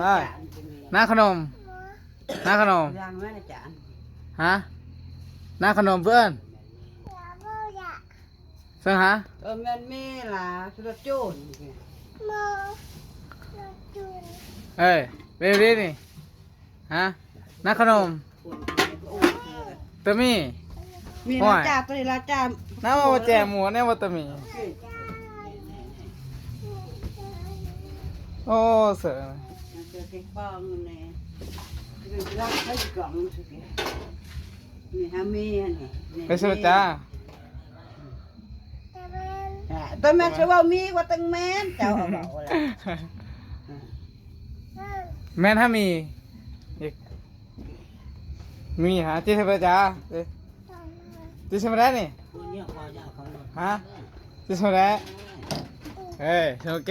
ได้น้าขนมน้าขนม ยังไม่ได้จาน ฮะน้าขนมเพื่อนเพื่อนฮะ มันมีล่ะสุดโจน เอ้ยเรียบนี่ฮะน้าขนมตะมี่ มีลาจ่าตัวนี้ลาจ่า น้ามาแจกหมูเนี่ยว่าตะมี่โอ้เสือ เจอเก็บบ้องนี่คือรักให้กล่องสุดนี่ฮะมีนี่ ไปซื้อจ้า ตัวแม่จะว่ามีว่าตั้งแม่เจ้าเอาบอกอะไร แม่นถ้ามีอีกมีฮะจีเทปจ้าจีเทปได้นี่ฮะจีเทปได้เฮ้ยโอเค